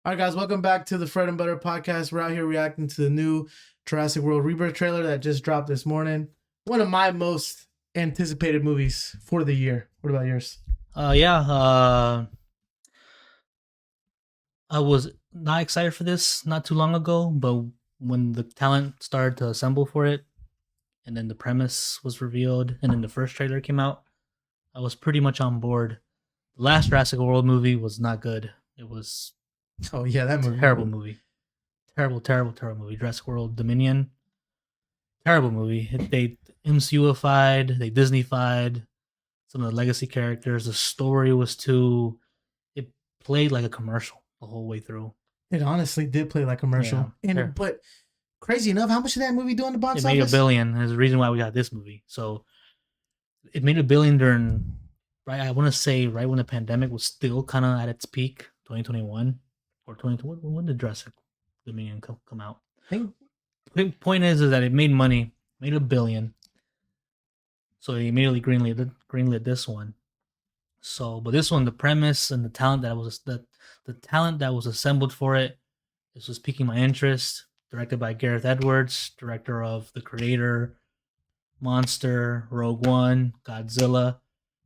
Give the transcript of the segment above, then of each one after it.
All right, guys, welcome back to the Fr3d Butter Podcast. We're out here reacting to the new Jurassic World Rebirth trailer that just dropped this morning. One of my most anticipated movies for the year. What about yours? I was not excited for this not too long ago, but when the talent started to assemble for it, and then the premise was revealed, and then the first trailer came out, I was pretty much on board. The last Jurassic World movie was not good. It was Oh yeah, that movie. terrible movie. Terrible movie. Jurassic World Dominion. Terrible movie. They MCUified, they Disneyfied some of the legacy characters. The story was it played like a commercial the whole way through. It honestly did play like a commercial. Yeah. But crazy enough, how much did that movie do in the box office? It made $1 billion. There's a reason why we got this movie. So it made $1 billion during, right? I want to say right when the pandemic was still kind of at its peak, 2021 or 2020. When did Jurassic Dominion come out? I think the point is that it made money, made $1 billion. So they immediately greenlit this one. So, but this one, the premise and the talent that was assembled for it, this was piquing my interest. Directed by Gareth Edwards, director of The Creator, Monster, Rogue One, Godzilla.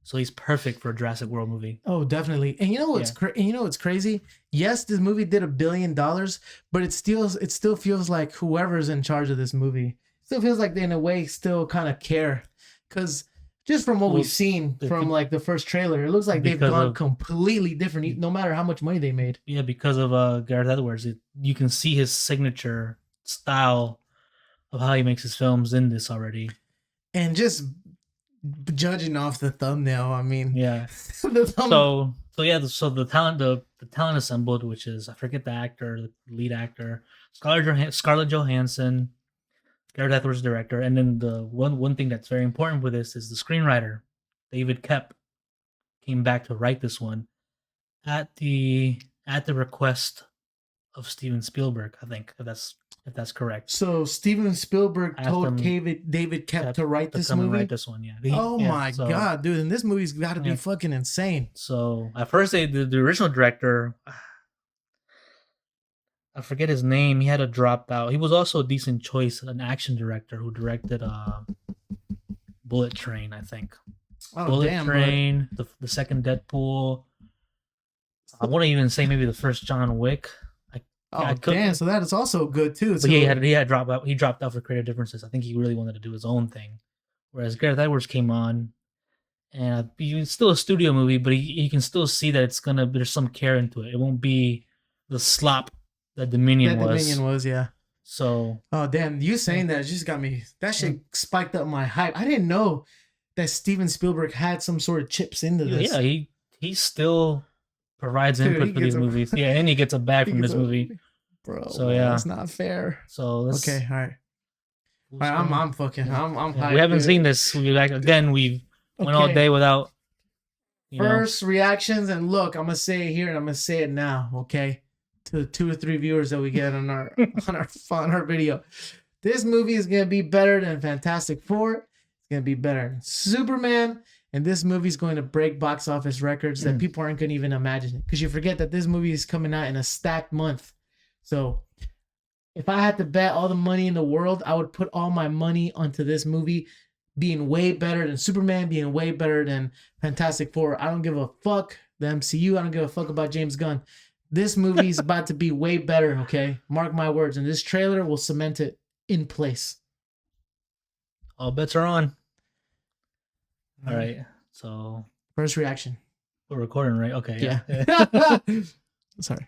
So he's perfect for a Jurassic World movie. Oh, definitely. And you know what's what's crazy? Yes, this movie did $1 billion, but it still feels like whoever's in charge of this movie still feels like they in a way still kind of care. Because just from what we've seen from like the first trailer, it looks like they've gone completely different, no matter how much money they made. Yeah, because of Gareth Edwards, you can see his signature style of how he makes his films in this already. And just judging off the thumbnail, I mean, yeah. So the talent assembled, which is, I forget the lead actor, Scarlett Johansson. Gareth Edwards director, and then the one thing that's very important with this is the screenwriter, David Koepp, came back to write this one at the request of Steven Spielberg. I think if that's correct. So Steven Spielberg told David Koepp to write this movie. Write this one, yeah. God, dude! And this movie's got to be fucking insane. So at first, the original director, I forget his name. He had to drop out. He was also a decent choice, an action director who directed Bullet Train, I think. Oh, Bullet Train, the second Deadpool. I want to even say maybe the first John Wick. So that is also good too. But he had dropped out. He dropped out for creative differences. I think he really wanted to do his own thing. Whereas Gareth Edwards came on, and it's still a studio movie, but you can still see that there's some care into it. It won't be the slop that Dominion was, yeah. So, oh damn, you saying that just got me. That shit spiked up my hype. I didn't know that Steven Spielberg had some sort of chips into this. Yeah, he still provides input for these movies. Yeah, and he gets a bag from this movie, bro. So yeah, that's not fair. So okay, all right. I'm hyped. We haven't seen this. We went all day without. First reactions, and look, I'm gonna say it here and I'm gonna say it now. Okay. To the 2 or 3 viewers that we get on our on our video, this movie is gonna be better than Fantastic Four. It's gonna be better than Superman, and this movie is going to break box office records that people aren't gonna even imagine it. Because you forget that this movie is coming out in a stacked month. So, if I had to bet all the money in the world, I would put all my money onto this movie being way better than Superman, being way better than Fantastic Four. I don't give a fuck the MCU. I don't give a fuck about James Gunn. This movie is about to be way better, okay? Mark my words. And this trailer will cement it in place. All bets are on. All right. So first reaction. We're recording, right? Okay. Yeah. Sorry.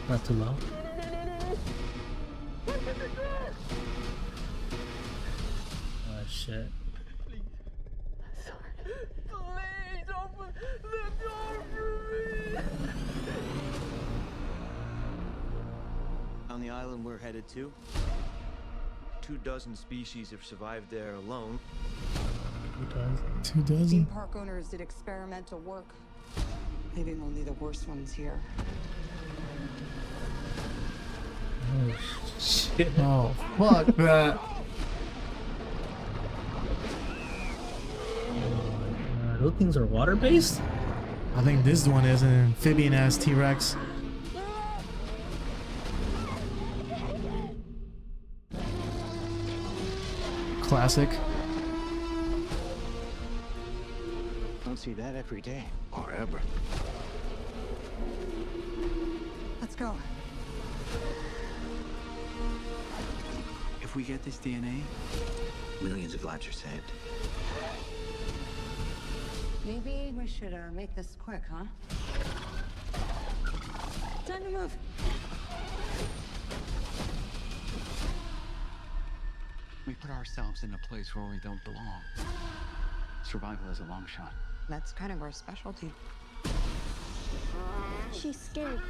Not too loud. Oh shit. On the island we're headed to, 24 species have survived there alone. 24? Theme park owners did experimental work, leaving only the worst ones here. Oh shit. Oh fuck that. Those things are water based. I think this one is an amphibian ass T-Rex. Classic. Don't see that every day. Or ever. Let's go. If we get this DNA, millions of lives are saved. Maybe we should make this quick, huh? Time to move. We put ourselves in a place where we don't belong. Survival is a long shot. That's kind of our specialty. She's scared.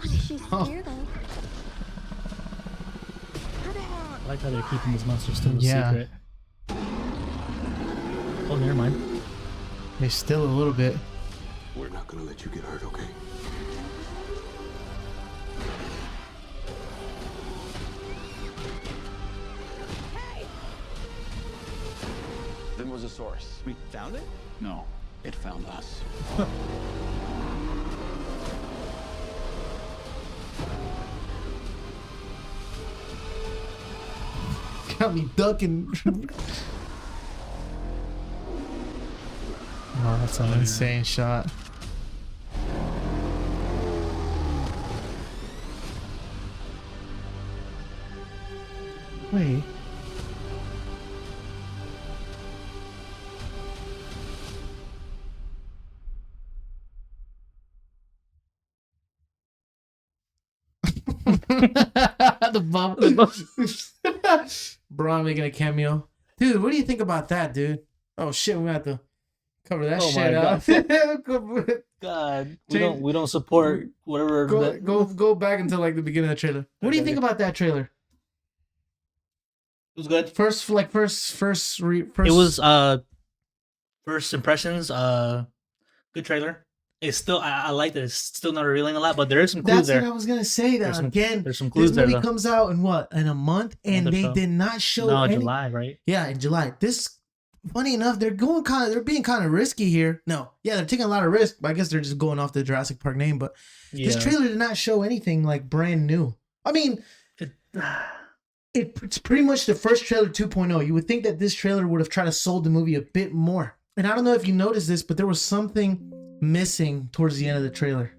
She's scared though. I like how they're keeping this monster still a secret. Oh, never mind. They still a little bit. We're not gonna let you get hurt, okay? Then was a source. We found it? No, it found us. Got me ducking. Oh, that's an insane shot. Wait. The bump. Braun making a cameo. Dude, what do you think about that, dude? Oh shit, we have to cover that shit up. God, we don't support whatever. Go back until like the beginning of the trailer. What do you think about that trailer? It was good. First. It was first impressions. Good trailer. It's still I like that it's still not revealing a lot, but there is some clues there. That's what I was gonna say. That there's some clues this movie there. Comes out in what? In a month, and they did not show. No, July, right? Yeah, in July. This, funny enough, they're being kind of risky here. No, yeah, they're taking a lot of risk, but I guess they're just going off the Jurassic Park name. But this trailer did not show anything like brand new. I mean, it's pretty much the first trailer 2.0. You would think that this trailer would have tried to sold the movie a bit more. And I don't know if you noticed this, but there was something missing towards the end of the trailer.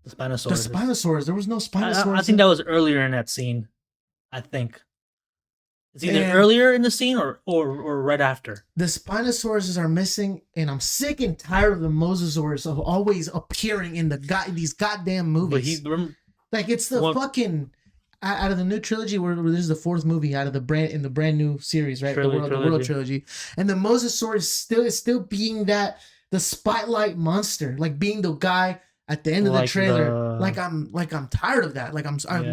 The Spinosaurus. The Spinosaurus. There was no Spinosaurus. I think that was earlier in that scene. I think it's either earlier in the scene or right after. The Spinosaurus are missing, and I'm sick and tired of the Mosasaurus of always appearing in these goddamn movies. Like it's the fucking out of the new trilogy where this is the fourth movie out of the brand new series, right? The World Trilogy, and the Mosasaurus is still being the spotlight monster, like being the guy at the end of the trailer. I'm tired of that.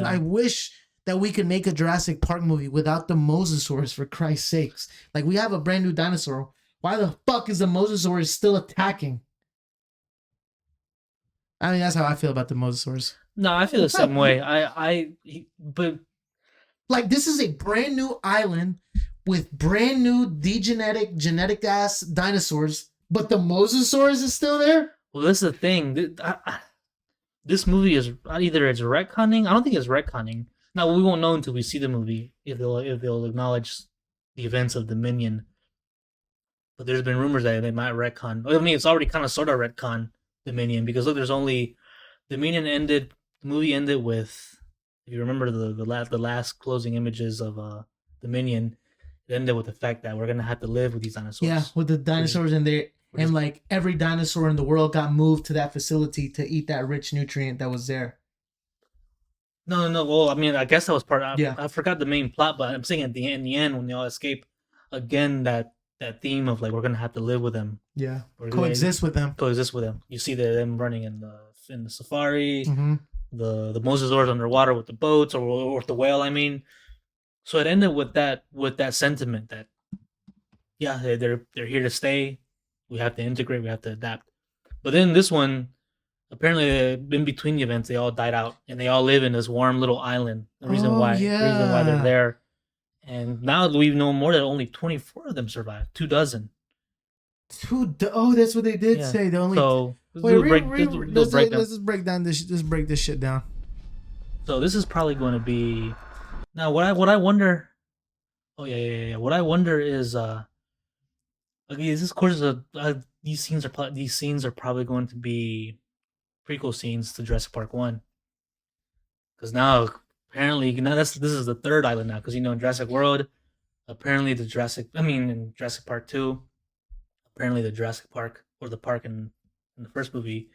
I wish that we could make a Jurassic Park movie without the Mosasaurus, for Christ's sakes. Like, we have a brand new dinosaur. Why the fuck is the Mosasaurus still attacking? I mean, that's how I feel about the Mosasaurus. No, I feel the same way. But like, this is a brand new island with brand new genetic ass dinosaurs. But the Mosasaurus is still there? Well, this is the thing. This movie is either it's retconning. I don't think it's retconning. Now, we won't know until we see the movie if they'll acknowledge the events of Dominion. But there's been rumors that they might retcon. I mean, it's already kind of sort of retcon Dominion because look, there's only Dominion ended. The movie ended with, if you remember the last closing images of Dominion, it ended with the fact that we're gonna have to live with these dinosaurs. Yeah, with the dinosaurs in there. And like every dinosaur in the world got moved to that facility to eat that rich nutrient that was there. No. Well, I mean, I guess that was part of. I forgot the main plot, but I'm saying in the end when they all escape, again that theme of like we're gonna have to live with them. Yeah, coexist with them. You see them running in the safari. Mm-hmm. The Mosasaurs underwater with the boats or with the whale. I mean, so it ended with that sentiment that they're here to stay. We have to integrate. We have to adapt. But then this one, apparently, in between the events, they all died out, and they all live in this warm little island. The reason why they're there, and now we know more that only 24 of them survived. 24. Oh, that's what they did say. The only. So Wait, let's breakdown. just break down this. Let's break this shit down. So this is probably going to be now. What I wonder. Oh yeah. What I wonder is okay. This course of these scenes are probably going to be prequel scenes to Jurassic Park 1. Because now apparently this is the third island now. Because in Jurassic World, apparently in Jurassic Park 2, apparently the Jurassic Park or the park in the first movie,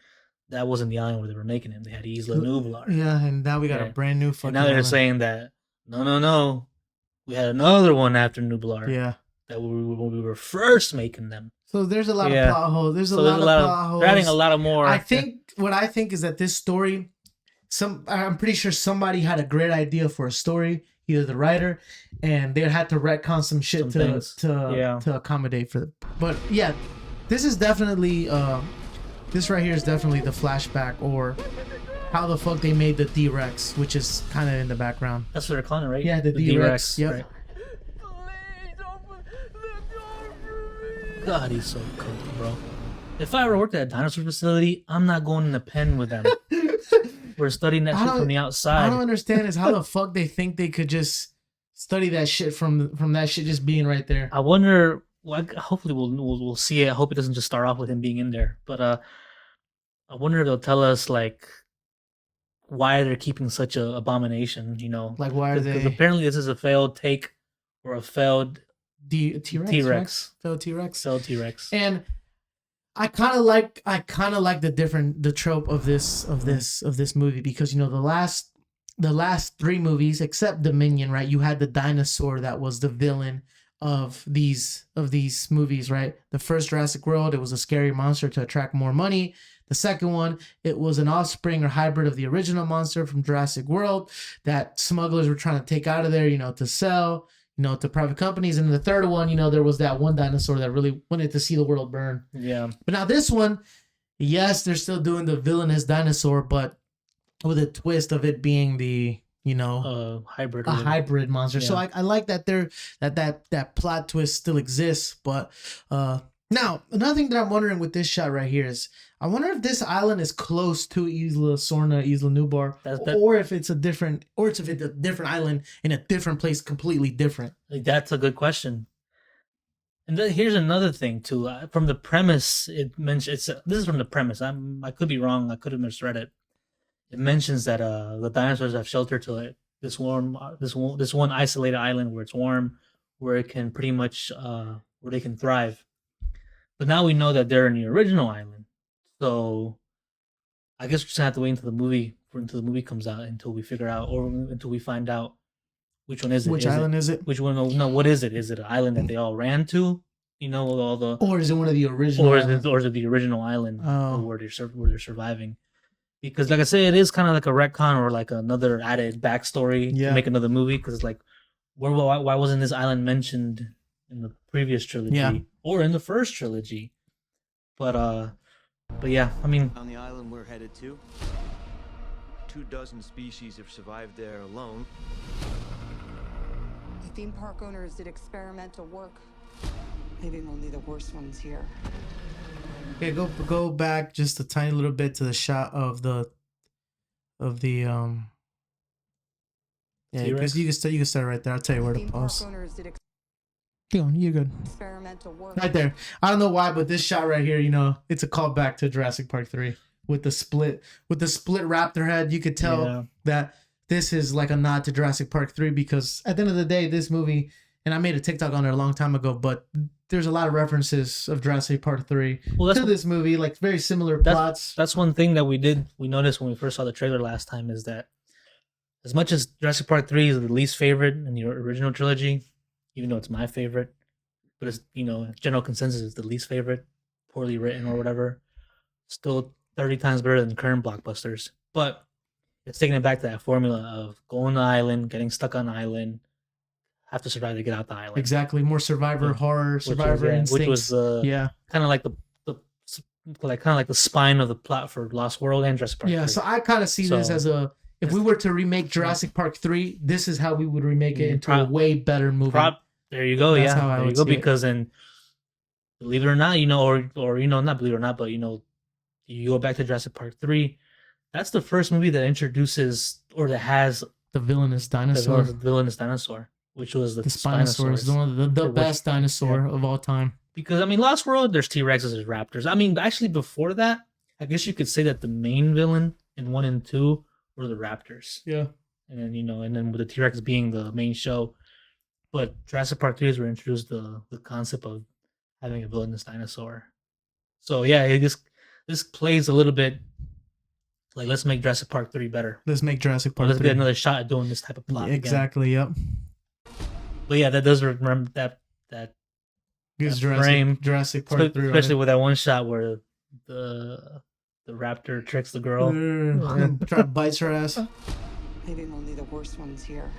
that wasn't the island where they were making it. They had Isla Nublar. Yeah, and now we got a brand new fucking. And now they're island. saying that no, we had another one after Nublar. Yeah, that when we were first making them. So there's a lot of plot holes. There's a lot of plot holes. They're adding a lot of more. What I think is that this story, I'm pretty sure somebody had a great idea for a story, either the writer, and they had to retcon some shit to accommodate for them. But yeah, this is definitely this right here is definitely the flashback or how the fuck they made the D-Rex, which is kind of in the background. That's what they're calling it, right? Yeah, the D-Rex. Yep. Right. God, he's so cool, bro. If I ever worked at a dinosaur facility, I'm not going in the pen with them. We're studying that shit from the outside. I don't understand is how the fuck they think they could just study that shit from that shit just being right there. I wonder. Well, hopefully we'll see it. I hope it doesn't just start off with him being in there. But I wonder if they'll tell us like why they're keeping such a abomination. Like why are they? Because apparently this is a failed take or a failed T-Rex. Failed T-Rex. And I kind of like the trope of this movie because the last three movies except Dominion, right? You had the dinosaur that was the villain of these movies, right? The first Jurassic World, it was a scary monster to attract more money. The second one, it was an offspring or hybrid of the original monster from Jurassic World that smugglers were trying to take out of there, to sell, to private companies. And the third one, there was that one dinosaur that really wanted to see the world burn. Yeah. But now this one, yes, they're still doing the villainous dinosaur, but with a twist of it being the hybrid monster. Yeah. So I like that that plot twist still exists. But now another thing that I'm wondering with this shot right here is I wonder if this island is close to Isla Sorna, Isla Nublar, or if it's a different island in a different place, completely different. That's a good question. And here's another thing too. From the premise, this is from the premise. I could be wrong. I could have misread it. It mentions that the dinosaurs have shelter to this one isolated island where it's warm, where it can pretty much where they can thrive. But now we know that they're in the original island, so I guess we're just gonna have to wait until the movie comes out until we figure out or until we find out which one is it. Which island is it? Which one? No, what is it? Is it an island that they all ran to? All the. Or is it one of the original? Or is it the original island where they're surviving? Because, like I say, it is kind of like a retcon or like another added backstory to make another movie. Because it's like, why wasn't this island mentioned in the previous trilogy or in the first trilogy? But yeah, I mean, on the island we're headed to, 24 species have survived there alone. The theme park owners did experimental work, leaving only the worst ones here. Okay, go back just a tiny little bit to the shot of the because you can start right there. I'll tell you where to pause. Go on, you're good. Experimental work. Right there. I don't know why, but this shot right here, it's a callback to Jurassic Park 3 with the split raptor head. You could tell that this is like a nod to Jurassic Park 3 because at the end of the day, this movie, and I made a TikTok on it a long time ago, but there's a lot of references of Jurassic Park 3 to this movie, like very similar plots. That's one thing that we noticed when we first saw the trailer last time is that as much as Jurassic Park 3 is the least favorite in the original trilogy, even though it's my favorite, but it's, general consensus is the least favorite, poorly written or whatever, still 30 times better than current blockbusters. But it's taking it back to that formula of going to the island, getting stuck on the island, have to survive to get out the island. Exactly, more survivor horror, survivor instincts. Which was kind of like the spine of the plot for Lost World and Jurassic Park. Yeah, 3. So I kind of see this as if we were to remake Jurassic Park 3, this is how we would remake it into a way better movie. There you go. There you go. Because in believe it or not, or not believe it or not, but you go back to Jurassic Park 3. That's the first movie that introduces or that has The villainous the dinosaur. villainous dinosaur, which was the The Spinosaurus is one of the best dinosaur of all time. Because Lost World, there's T-Rexes, there's raptors. Actually, before that, I guess you could say that the main villain in 1 and 2 were the raptors. Yeah. And then and then with the T-Rex being the main show, but Jurassic Park 3 is where introduced the concept of having a villainous dinosaur. So yeah, this plays a little bit like, let's make Jurassic Park 3 better. Let's make Jurassic Park Let's 3. get another shot at doing this type of plot. Exactly. Again. Yep. But yeah, that does remember that Gives frame, Jurassic Park 3. especially with that one shot where the raptor tricks the girl. Bites her ass. Leaving only the worst ones here.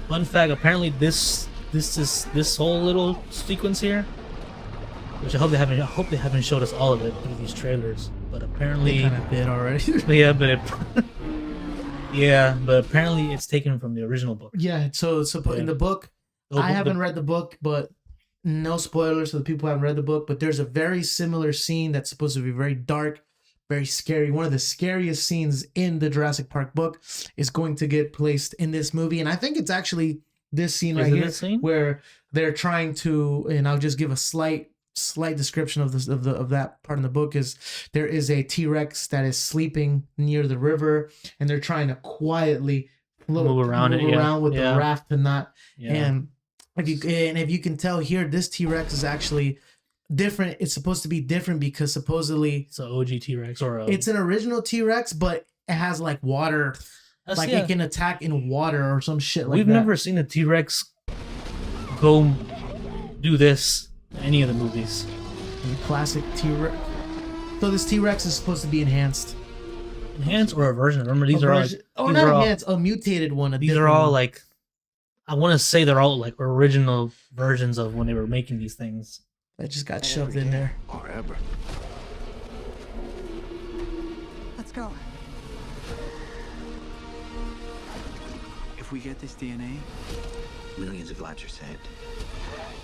Fun fact: apparently, this whole little sequence here, which I hope they haven't showed us all of it through these trailers, but apparently, Kind of did already. but apparently it's taken from the original book. Yeah. So in the book, I haven't read the book, but no spoilers for the people who haven't read the book. But there's a very similar scene that's supposed to be very dark, very scary. One of the scariest scenes in the Jurassic Park book is going to get placed in this movie, and I think it's actually this scene right here where they're trying to. And I'll just give a slight description of that part in the book. Is there is a T-Rex that is sleeping near the river, and they're trying to quietly move around with the raft and not. Yeah. And if you can tell here, this T-Rex is actually different. It's supposed to be different because supposedly it's an OG T-Rex it's an original T-Rex, but it has like water, it can attack in water or some shit like that. We've never seen a T-Rex go do this in any of the movies. Classic T-Rex. So this T-Rex is supposed to be enhanced or a version. Remember, these are all enhanced, a mutated one. These are all like, I want to say they're all like original versions of when they were making these things. That just got shoved in there. Or ever. Let's go. If we get this DNA, millions of lives are saved.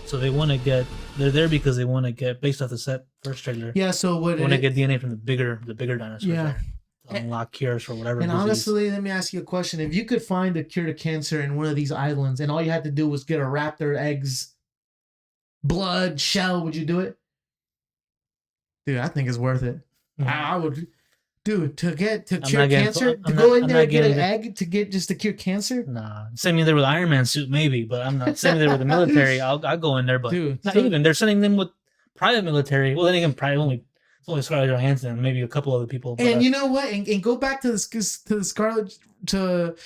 So they want to get, they're there because they want to get, based off the first trailer. Yeah, so what? They want to get DNA from the bigger dinosaurs. Yeah. To unlock cures for whatever And disease. honestly, let me ask you a question. If you could find a cure to cancer in one of these islands and all you had to do was get a raptor eggs, blood, shell, would you do it? Dude, I think it's worth it. I would. Dude, to cure cancer, to go in there and get an egg to cure cancer? Nah, send me there with an Iron Man suit, maybe, but I'm not sending there with the military. I'll go in there, but Dude, not even. They're sending them with private military. Well, then again, probably only Scarlett Johansson and maybe a couple other people. And you know what? And go back to the Scarlet to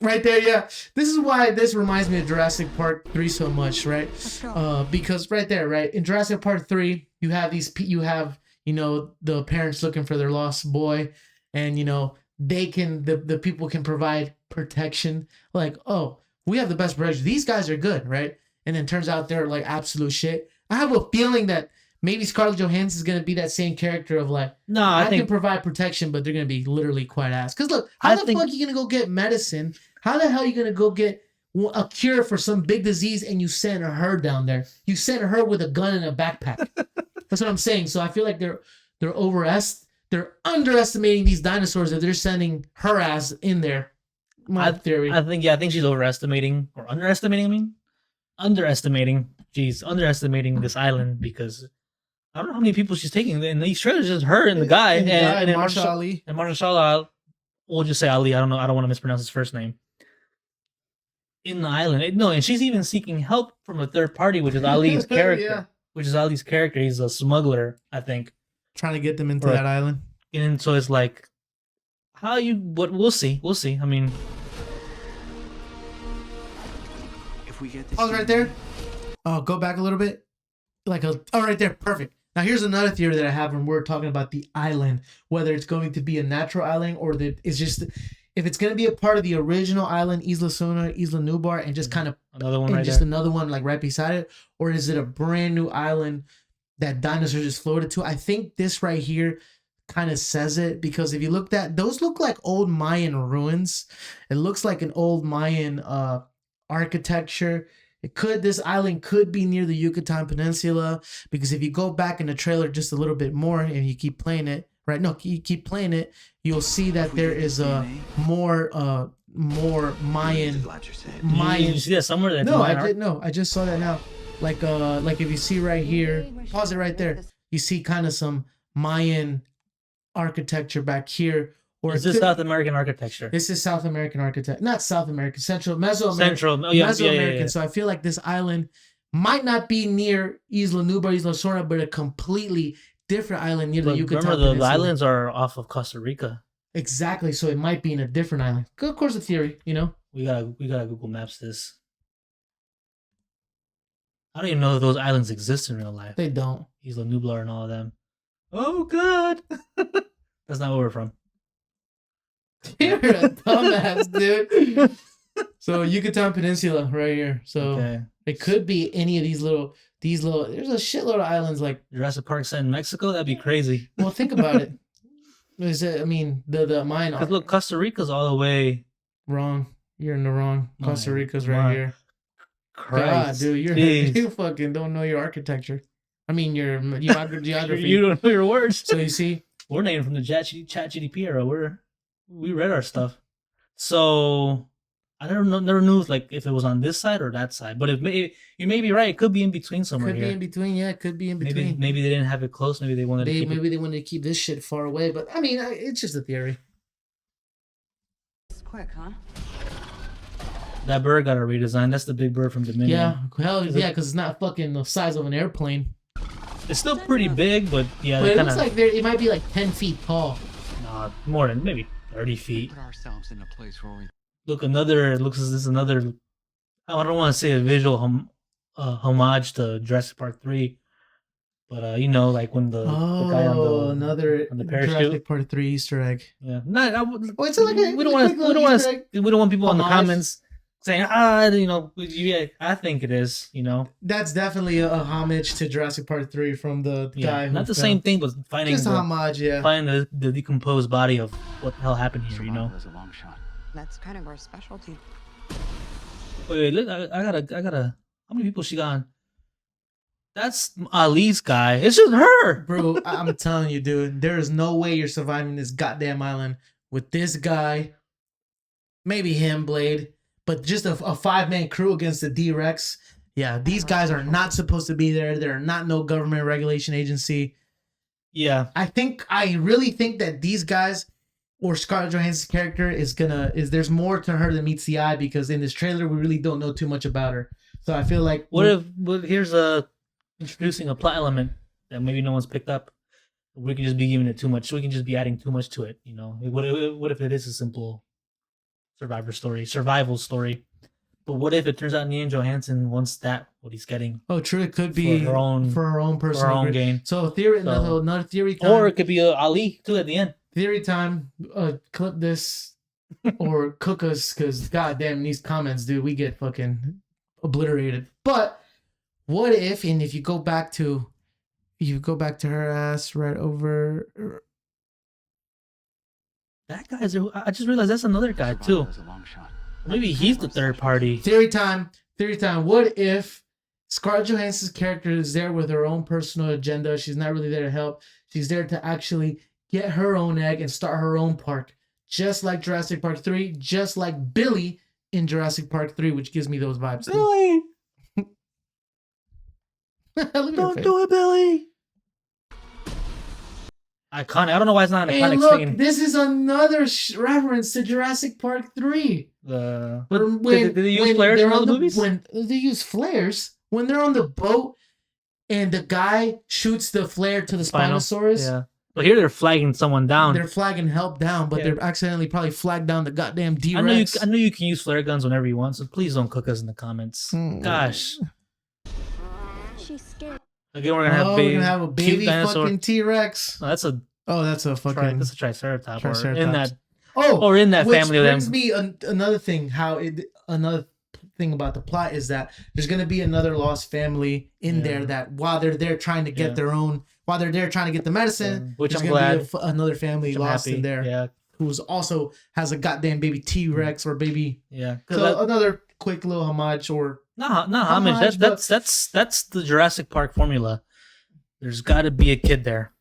right there. Yeah, this is why this reminds me of Jurassic Park 3 so much, right? Because right there, right in Jurassic Park 3, you have the parents looking for their lost boy, and the people can provide protection. Like, oh, we have the best protection. These guys are good, right? And then turns out they're like absolute shit. I have a feeling that maybe Scarlett Johansson is gonna be that same character of like, no, I can provide protection, but they're gonna be literally quite ass. Because look, how the fuck are you gonna go get medicine? How the hell are you gonna go get a cure for some big disease and you send her down there? You sent her with a gun and a backpack. That's what I'm saying. So I feel like they're underestimating these dinosaurs if they're sending her ass in there. My theory. I think she's overestimating or underestimating. Underestimating this island because I don't know how many people she's taking. And these trailers just her and the guy and Marshall Ali. And Marshall Ali, we'll just say Ali. I don't know. I don't want to mispronounce his first name. In the island, no, and she's even seeking help from a third party, which is Ali's character. Yeah. Which is Ali's character. He's a smuggler, I think. Trying to get them into that island. And so it's like, what we'll see. I mean, If we get this Pause right there. Oh, go back a little bit. Right there. Perfect. Now here's another theory that I have when we're talking about the island, whether it's going to be a natural island or it's just, if it's going to be a part of the original island, Isla Sona, Isla Nublar, and just kind of another one, another one like right beside it, or is it a brand new island that dinosaurs just floated to? I think this right here kind of says it, because if you looked at those, look like old Mayan ruins. It looks like an old Mayan architecture. This island could be near the Yucatan Peninsula, because if you go back in the trailer just a little bit more and you keep playing it, right? No, you keep playing it, you'll see that there is more Mayan. You see that somewhere? That's No, Mayan I didn't know. I just saw that now. Like if you see right here, pause it right there. You see kind of some Mayan architecture back here. Or Is this South American architecture? This is South American architecture. Not South American, Mesoamerican. Mesoamerican. So I feel like this island might not be near Isla Nublar, Isla Sorna, but a completely different island near the Yucatan Remember, the Peninsula. islands are off of Costa Rica. Exactly. So it might be in a different island. Of course, a theory, you know? We gotta Google Maps this. I don't even know if those islands exist in real life. They don't. Isla Nublar and all of them. Oh, God. That's not where we're from. You're a dumbass, dude. So Yucatan Peninsula right here. So it could be any of these little. There's a shitload of islands like Jurassic Park set in Mexico. That'd be crazy. Well, think about it. The Mayan. Cause look, Costa Rica's all the way wrong. You're in the wrong. Costa Rica's right here. Christ, God, dude, you fucking don't know your architecture. I mean your geography. You don't know your words. So you see, we're named from the Chat GDP era. We read our stuff. So I never knew like if it was on this side or that side. But you may be right. It could be in between somewhere. Could be in between. Yeah, it could be in between. Maybe they didn't have it close. Maybe they wanted to keep they wanted to keep this shit far away. But I mean, it's just a theory. It's quick, huh? That bird got a redesign. That's the big bird from Dominion. Yeah, hell yeah, because it's not fucking the size of an airplane. It's still pretty big, but yeah. But it looks like it might be like 10 feet tall. Nah, more than maybe 30 feet. Put ourselves in a place where we Look, looks as this another. I don't want to say a visual homage to Jurassic Park 3, but you know, like when the guy on the parachute. Jurassic Park 3 Easter egg. Yeah, It's like we don't want people in the comments saying I think it is. You know, that's definitely a homage to Jurassic Park 3 from the guy. Not the same thing, but finding just a homage. Yeah, finding the decomposed body of what the hell happened here. You know, is a long shot. That's kind of our specialty. Wait, look, I gotta. How many people she got on? That's Ali's guy. It's just her. Bro, I'm telling you, dude. There is no way you're surviving this goddamn island with this guy. Maybe him, Blade. But just a 5-man crew against the D-Rex. Yeah, these guys are not supposed to be there. They're not no government regulation agency. Yeah. I really think that these guys, or Scarlett Johansson's character, there's more to her than meets the eye, because in this trailer we really don't know too much about her. So I feel like here's introducing a plot element that maybe no one's picked up. We can just be giving it too much. We can just be adding too much to it. You know, what if it is a simple survival story? But what if it turns out Ian Johansson wants what he's getting? Oh, true. It could be for her own personal gain. So another theory time. Or it could be Ali too at the end. Theory time. Clip this or cook us, because goddamn these comments, dude, we get fucking obliterated. But what if, and if you go back to her ass right over. That guy's. I just realized that's another guy too. Maybe he's the third party. Theory time. What if Scarlett Johansson's character is there with her own personal agenda? She's not really there to help. She's there to actually get her own egg and start her own park. Just like Jurassic Park 3, just like Billy in Jurassic Park 3, which gives me those vibes. Billy! Don't do it, Billy! Iconic. I don't know why it's not an iconic scene. This is another reference to Jurassic Park 3. Did they use flares in all the movies? When they use flares, when they're on the boat and the guy shoots the flare to the Spinosaurus. Yeah. But here they're flagging someone down. They're flagging help down, but they're accidentally probably flagged down the goddamn D-Rex. I know you can use flare guns whenever you want, so please don't cook us in the comments. Gosh. She's scared. Again, we're gonna have a baby fucking T-Rex. No, that's a fucking that's a Triceratops. Triceratops. Or in that which family of them. Brings me another thing. Another thing about the plot is that there's gonna be another lost family in there that while they're there trying to get their own, while they're there trying to get the medicine, which there's I'm gonna glad. be another family lost in there. Yeah. Who's also has a goddamn baby T-Rex or baby. Yeah. So another quick little homage or Not homage. Homage, That's the Jurassic Park formula. There's got to be a kid there.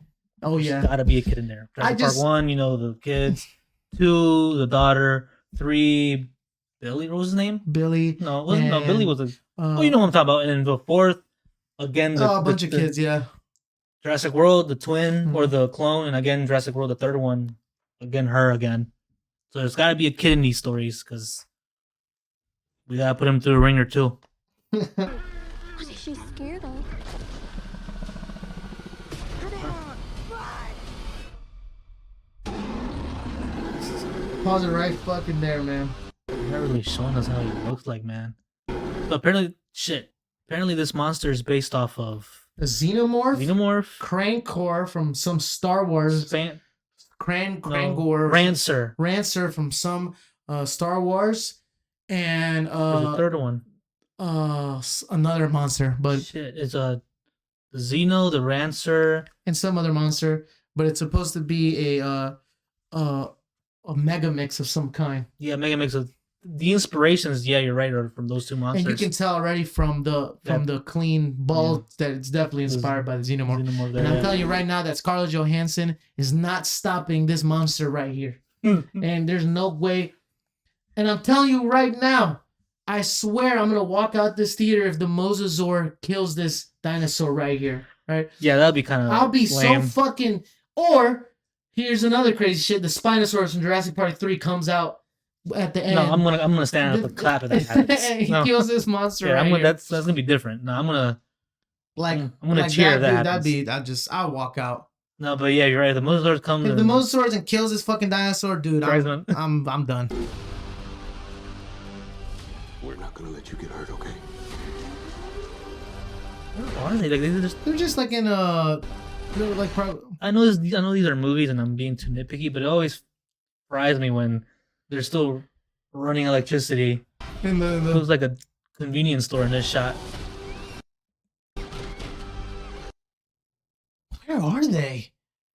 Oh yeah, Got to be a kid in there. Jurassic Park 1, the kids. 2, the daughter. 3, Billy. What was his name? Billy. No, it wasn't. No, Billy was a. You know what I'm talking about. And then the 4th, again, a bunch of kids. Yeah. Jurassic World, the twin or the clone, and again Jurassic World, the 3rd one, again her again. So there's got to be a kid in these stories because we gotta put him through a ringer too. She's scared of. Pause it right fucking there, man. They're not really showing us how he looks like, man. But apparently this monster is based off of A xenomorph. Xenomorph, from some Star Wars. Rancer from some Star Wars, and there's a 3rd one. Another monster, but It's the Xeno, the Rancer, and some other monster, but it's supposed to be a mega mix of some kind. Yeah, mega mix of the inspirations. Yeah, you're right. Are from those two monsters. And you can tell already from the clean ball that it's definitely inspired by the Xenomorph. There, and I'm telling you right now that Scarlett Johansson is not stopping this monster right here. And there's no way. And I'm telling you right now, I swear I'm gonna walk out this theater if the Mosasaur kills this dinosaur right here. Right? Yeah, that'd be kind of. I'll be lame. so fucking. Or here's another crazy shit: the Spinosaurus from Jurassic Park 3 comes out at the end. No, I'm gonna stand up and clap at that happens. He kills this monster. Yeah, right here. that's gonna be different. No, I'm gonna cheer that. That Dude, happens. I'll walk out. No, but yeah, you're right. The Mosasaur comes. If the Mosasaur and kills this fucking dinosaur, dude, I'm done. We're not gonna let you get hurt, okay? Where are they? They're just like in a. I know these are movies, and I'm being too nitpicky, but it always surprises me when they're still running electricity. It was like a convenience store in this shot. Where are they?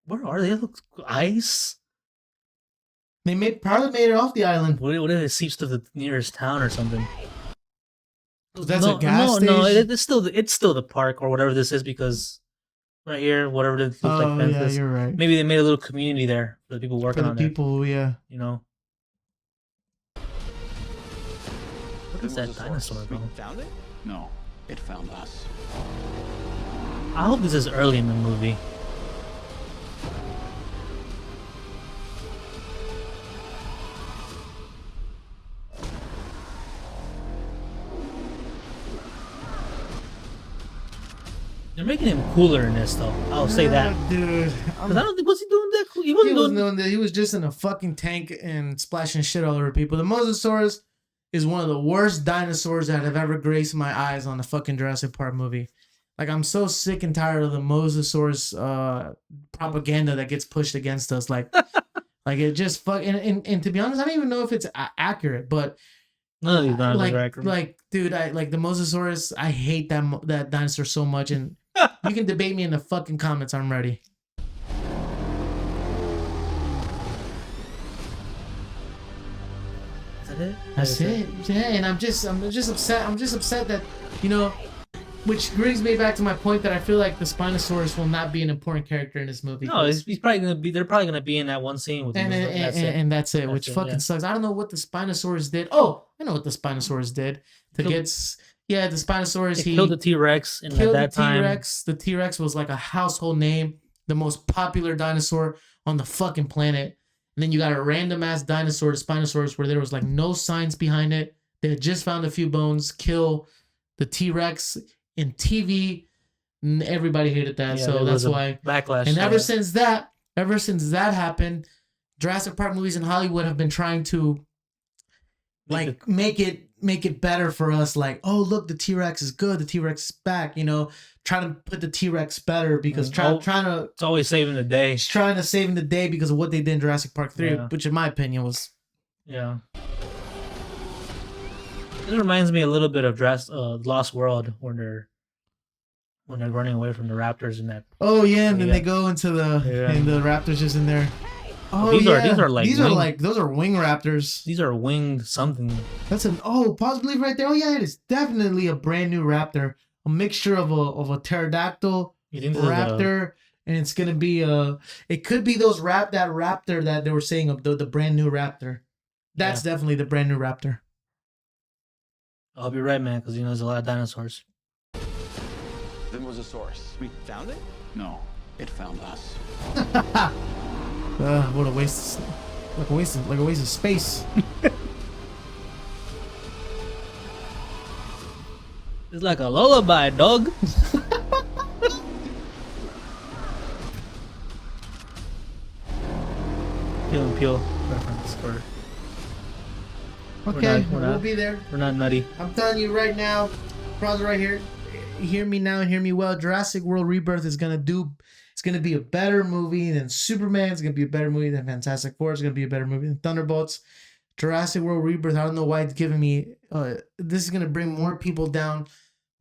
Where are they? It looks ice. They probably made it off the island. What if it seeps to the nearest town or something? That's a gas station? No, it's still the park or whatever this is because right here, whatever this looks like fences. Yeah, you're right. Maybe they made a little community there for the people working on it. Yeah. You know. What is that dinosaur, bro? Found it? No, it found us. I hope this is early in the movie. They're making him cooler in this, though. I'll say that. Dude. Because I don't think, was he doing that? He wasn't doing that. He was just in a fucking tank and splashing shit all over people. The Mosasaurus is one of the worst dinosaurs that have ever graced my eyes on the fucking Jurassic Park movie. Like, I'm so sick and tired of the Mosasaurus propaganda that gets pushed against us. Like, it just and to be honest, I don't even know if it's accurate, but none of these dinosaurs are accurate. Like, dude, I like the Mosasaurus. I hate that dinosaur so much, and you can debate me in the fucking comments. I'm ready. Is that it? That's it. Yeah, and I'm just upset. I'm just upset that, which brings me back to my point that I feel like the Spinosaurus will not be an important character in this movie. No, he's probably gonna be. They're probably gonna be in that one scene with him. And that's it, which fucking sucks. I don't know what the Spinosaurus did. Oh, I know what the Spinosaurus did to get. Yeah, the Spinosaurus. He killed the T-Rex, and at that time, the T-Rex was like a household name, the most popular dinosaur on the fucking planet. And then you got a random ass dinosaur, the Spinosaurus, where there was like no science behind it. They had just found a few bones, kill the T-Rex in TV. And everybody hated that, yeah, so that's why backlash. And ever since that happened, Jurassic Park movies in Hollywood have been trying to make it better for us. Like, oh look, the T-Rex is good, the T-Rex is back. Trying to put the T-Rex better because trying to. It's always saving the day. It's trying to save the day because of what they did in Jurassic Park 3, which in my opinion was. Yeah. It reminds me a little bit of Lost World when they're running away from the raptors and that. Oh yeah, and then they go into and the raptors just in there. Oh, these yeah. are like those are wing raptors. These are winged something. That's possibly right there. Oh yeah, it is definitely a brand new raptor. A mixture of a pterodactyl raptor, and it's gonna be it could be that raptor that they were saying of the brand new raptor. That's definitely the brand new raptor. I'll be right, man, because there's a lot of dinosaurs. There was a source. We found it? No, it found us. What a waste! Like a waste of space. It's like a lullaby, dog. Peel and Peel reference for. Okay, we'll be there. We're not nutty. I'm telling you right now, brother, right here. Hear me now and hear me well. Jurassic World Rebirth is gonna be a better movie than Superman. It's gonna be a better movie than Fantastic Four. It's gonna be a better movie than Thunderbolts. Jurassic World Rebirth. I don't know why it's giving me. This is gonna bring more people down.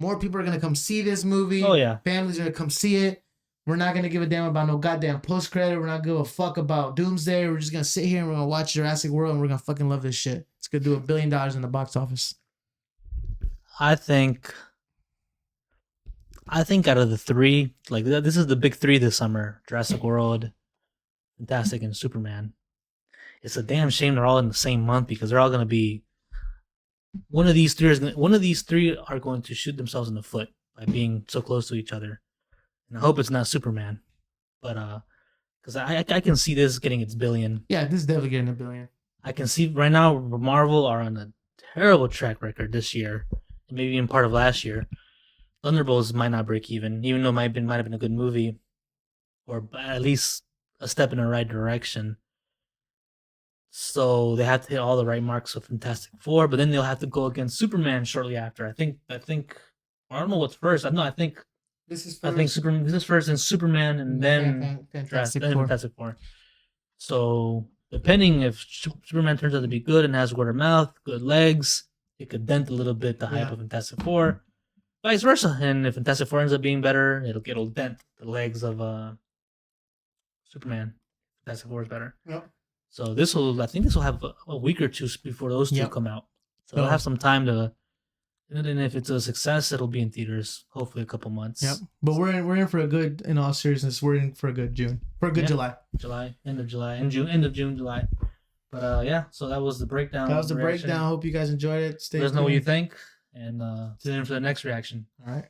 More people are gonna come see this movie. Oh yeah, families are gonna come see it. We're not gonna give a damn about no goddamn post credit. We're not gonna give a fuck about Doomsday. We're just gonna sit here and we're gonna watch Jurassic World and we're gonna fucking love this shit. It's gonna do $1 billion in the box office. I think out of the three, like this is the big three this summer: Jurassic World, Fantastic, and Superman. It's a damn shame they're all in the same month because they're all gonna be. One of these three are going to shoot themselves in the foot by being so close to each other. And I hope it's not Superman, but because I can see this getting its $1 billion. Yeah, this is definitely getting $1 billion. I can see right now Marvel are on a terrible track record this year, and maybe even part of last year. Thunderbolts might not break even though it might have been a good movie, or at least a step in the right direction. So they have to hit all the right marks with Fantastic Four, but then they'll have to go against Superman shortly after. I think I don't know what's first. I think this is first. I think Superman. This is first, and Superman, and then Fantastic Four. So depending if Superman turns out to be good and has word of mouth, good legs, it could dent a little bit the hype of Fantastic Four. Vice versa, and if Fantastic Four ends up being better, it'll dent the legs of Superman. Fantastic Four is better. Yep. So I think this will have a week or two before those two come out. So they'll have some time to. And if it's a success, it'll be in theaters. Hopefully, a couple months. Yep. But we're in for a good. In all seriousness, we're in for a good June. For a good July. End of June, July. But yeah. So that was the breakdown. That was the breakdown. Hope you guys enjoyed it. Let us know what you think, and tune in for the next reaction. All right.